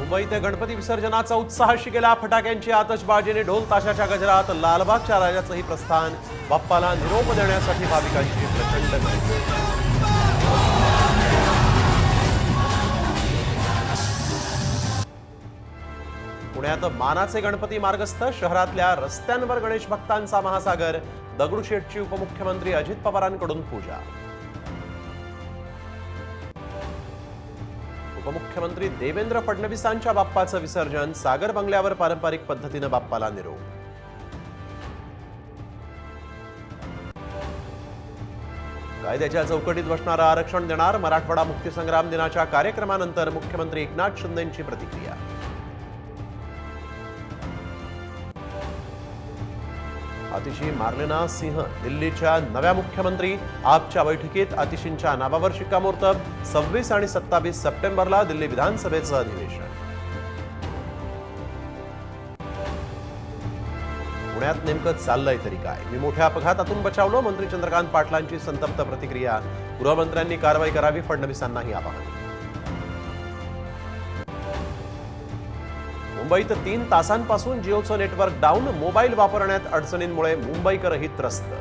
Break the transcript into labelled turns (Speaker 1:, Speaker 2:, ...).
Speaker 1: मुंबईत गणपती विसर्जनाचा उत्साहाशी गेला. फटाक्यांची आतषबाजीने ढोल ताशाच्या गजरात लालबागच्या राजाचंही प्रस्थान. बाप्पाला निरोप देण्यासाठी भाविकांची प्रचंड गर्दी. पुण्यात मानाचे गणपती मार्गस्थ. शहरातल्या रस्त्यांवर गणेश भक्तांचा महासागर. दगडूशेठची उपमुख्यमंत्री अजित पवारांकडून पूजा. उपमुख्यमंत्री देवेंद्र फडणवीसांच्या बाप्पाचं विसर्जन. सागर बंगल्यावर पारंपरिक पद्धतीनं बाप्पाला निरोप. कायद्याच्या चौकटीत बसणारं आरक्षण देणार. मराठवाडा मुक्तीसंग्राम दिनाच्या कार्यक्रमानंतर मुख्यमंत्री एकनाथ शिंदेंची प्रतिक्रिया. आतिशी मार्लेना सिंह दिल्लीच्या नव्या मुख्यमंत्री. आपच्या बैठकीत आतिशींच्या नावावर शिक्कामोर्तब. 26 आणि 27 सप्टेंबरला दिल्ली विधानसभेचं अधिवेशन. पुण्यात नेमकं चाललंय तरी काय? मी मोठ्या अपघातातून बचावलो. मंत्री चंद्रकांत पाटलांची संतप्त प्रतिक्रिया. गृहमंत्र्यांनी कारवाई करावी. फडणवीसांनाही आवाहन. मुंबईत 3 तासांपासून जिओचं नेटवर्क डाऊन. मोबाईल वापरण्यात अडचणींमुळे मुंबईकरही त्रस्त.